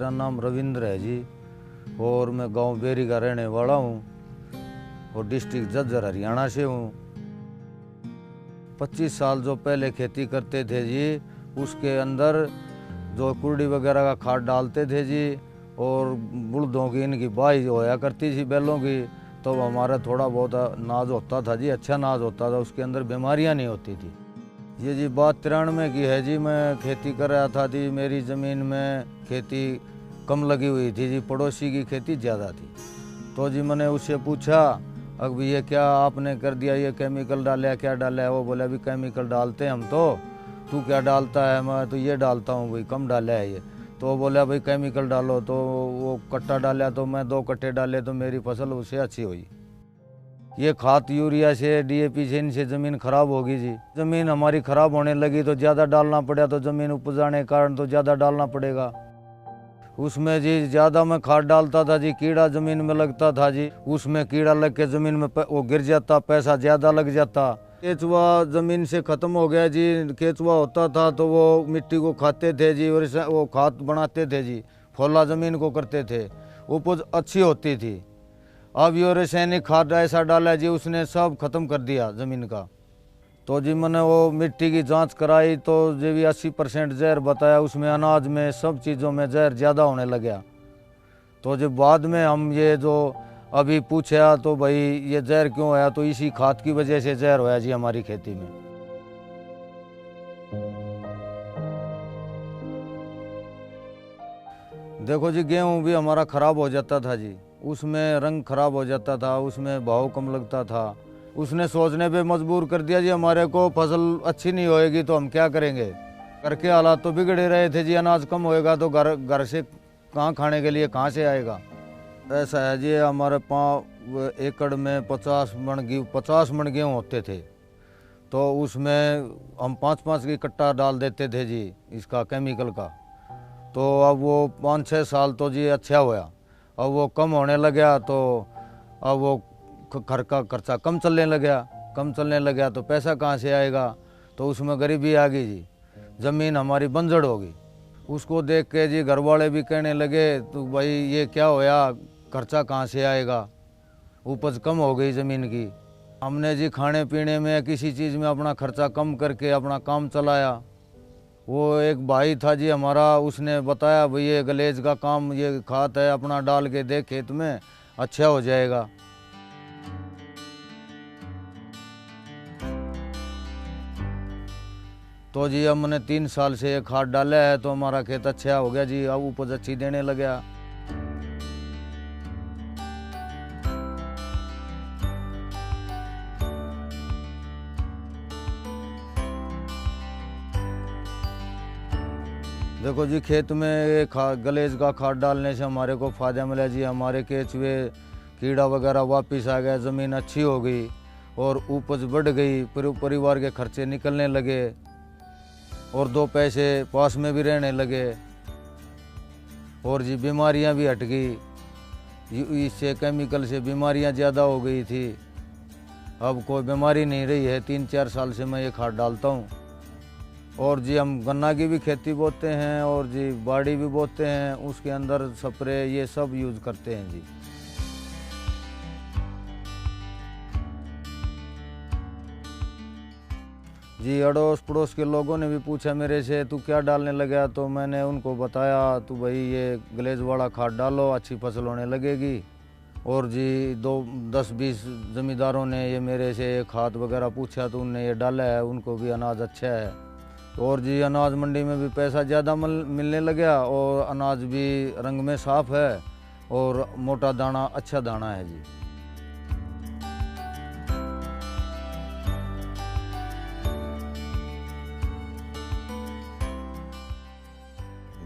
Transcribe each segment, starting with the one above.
मेरा नाम रविंद्र है जी और मैं गांव बेरी का रहने वाला हूं और डिस्ट्रिक्ट झज्जर हरियाणा से हूं। 25 साल जो पहले खेती करते थे जी, उसके अंदर जो कुर्डी वगैरह का खाद डालते थे जी और बुल्दों की इनकी बाई होया करती थी बैलों की, तो हमारा थोड़ा बहुत अनाज होता था जी, अच्छा अनाज होता था, उसके अंदर बीमारियां नहीं होती थी। ये जी बात 93 की है जी। मैं खेती कर रहा था जी, मेरी ज़मीन में खेती कम लगी हुई थी जी, पड़ोसी की खेती ज़्यादा थी। तो जी मैंने उससे पूछा, अब ये क्या आपने कर दिया, ये केमिकल डाला, क्या डाला है? वो बोला अभी केमिकल डालते हैं हम तो, तू क्या डालता है? मैं तो ये डालता हूँ भाई, कम डाला है ये। तो बोला भाई केमिकल डालो, तो वो कट्टा डाला, तो मैं 2 कट्टे डाले तो मेरी फसल उससे अच्छी हुई। ये खाद यूरिया से, डीएपी से, इनसे ज़मीन खराब होगी जी। ज़मीन हमारी खराब होने लगी तो ज़्यादा डालना पड़ा, तो ज़मीन उपजाने के कारण तो ज़्यादा डालना पड़ेगा। उसमें जी ज़्यादा मैं खाद डालता था जी, कीड़ा ज़मीन में लगता था जी, उसमें कीड़ा लग के ज़मीन में वो गिर जाता, पैसा ज़्यादा लग जाता। केचुआ ज़मीन से ख़त्म हो गया जी। केचुआ होता था तो वो मिट्टी को खाते थे जी और वो खाद बनाते थे जी, फौला ज़मीन को करते थे, उपज अच्छी होती थी। अब ये रासायनिक खाद ऐसा डाला जी, उसने सब खत्म कर दिया ज़मीन का। तो जी मैंने वो मिट्टी की जांच कराई तो जी भी 80% जहर बताया, उसमें अनाज में सब चीज़ों में जहर ज़्यादा होने लगा। तो जब बाद में हम ये जो अभी पूछा तो भाई ये जहर क्यों होया, तो इसी खाद की वजह से जहर होया जी हमारी खेती में। देखो जी, गेहूँ भी हमारा ख़राब हो जाता था जी, उसमें रंग खराब हो जाता था, उसमें भाव कम लगता था। उसने सोचने पे मजबूर कर दिया जी हमारे को, फसल अच्छी नहीं होएगी तो हम क्या करेंगे। घर के हालात तो बिगड़े रहे थे जी, अनाज कम होएगा तो घर से कहाँ खाने के लिए कहाँ से आएगा। ऐसा है जी, हमारे 5 एकड़ में 50 मन गेहूँ होते थे, तो उसमें हम 5-5 की कट्टा डाल देते थे जी इसका केमिकल का। तो अब वो 5-6 साल तो जी अच्छा होया, अब वो कम होने लगा तो अब वो घर का खर्चा कम चलने लगा तो पैसा कहाँ से आएगा, तो उसमें गरीबी आ गई जी, ज़मीन हमारी बंजर हो गई। उसको देख के जी घर वाले भी कहने लगे तो भाई ये क्या होया, खर्चा कहाँ से आएगा, उपज कम हो गई ज़मीन की। हमने जी खाने पीने में किसी चीज़ में अपना खर्चा कम करके अपना काम चलाया। वो एक भाई था जी हमारा, उसने बताया भाई ये गलेज का काम, ये खाद है, अपना डाल के देख खेत में, अच्छा हो जाएगा। तो जी अब मैंने 3 साल से ये खाद डाला है तो हमारा खेत अच्छा हो गया जी, अब उपज अच्छी देने लगा। देखो जी, खेत में गलेज का खाद डालने से हमारे को फ़ायदा मिला जी, हमारे केचुए कीड़ा वगैरह वापस आ गया, ज़मीन अच्छी हो गई और उपज बढ़ गई, परिवार के खर्चे निकलने लगे और 2 पैसे पास में भी रहने लगे और जी बीमारियां भी हट गई। इससे केमिकल से बीमारियां ज़्यादा हो गई थी, अब कोई बीमारी नहीं रही है। 3-4 साल से मैं ये खाद डालता हूँ। और जी हम गन्ना की भी खेती बोते हैं और जी बाड़ी भी बोते हैं, उसके अंदर स्प्रे ये सब यूज़ करते हैं जी। जी अड़ोस पड़ोस के लोगों ने भी पूछा मेरे से तू क्या डालने लगा, तो मैंने उनको बताया तो भाई ये गलेज वाला खाद डालो, अच्छी फसल होने लगेगी। और जी 10-20 ज़मींदारों ने ये मेरे से खाद वगैरह पूछा तो उनने ये डाला है, उनको भी अनाज अच्छा है। और जी अनाज मंडी में भी पैसा ज़्यादा मिलने लगा और अनाज भी रंग में साफ़ है और मोटा दाना, अच्छा दाना है जी।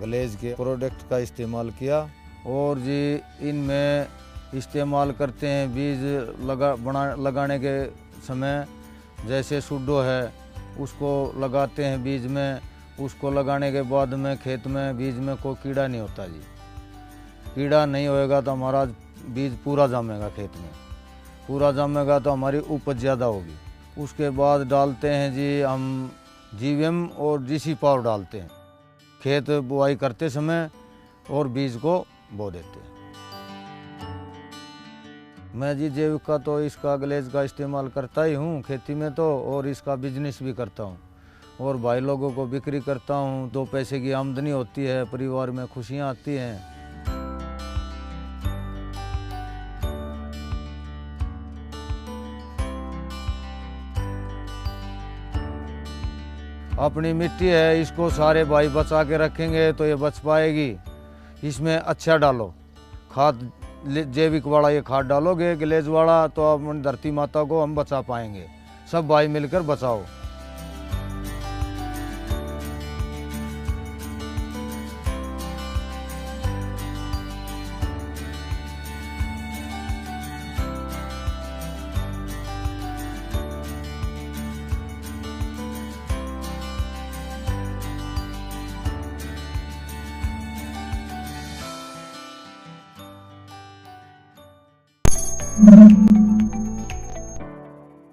गलेज के प्रोडक्ट का इस्तेमाल किया और जी इनमें इस्तेमाल करते हैं बीज लगाने के समय, जैसे सुड्डो है उसको लगाते हैं बीज में, उसको लगाने के बाद में खेत में बीज में कोई कीड़ा नहीं होता जी। कीड़ा नहीं होएगा तो हमारा बीज पूरा जमेगा, खेत में पूरा जमेगा तो हमारी उपज ज़्यादा होगी। उसके बाद डालते हैं जी हम जीवीएम और डीसी पावर डालते हैं। खेत बुआई करते समय और बीज को बो देते हैं। मैं जी जैविक का तो इसका ग्लेज का इस्तेमाल करता ही हूँ खेती में तो, और इसका बिजनेस भी करता हूँ और भाई लोगों को बिक्री करता हूँ। 2 पैसे की आमदनी होती है, परिवार में खुशियाँ आती हैं। अपनी मिट्टी है, इसको सारे भाई बचा के रखेंगे तो ये बच पाएगी। इसमें अच्छा डालो खाद, जैविक वाला ये खाद डालोगे ग्लेज वाला, तो अपनी धरती माता को हम बचा पाएंगे। सब भाई मिलकर बचाओ।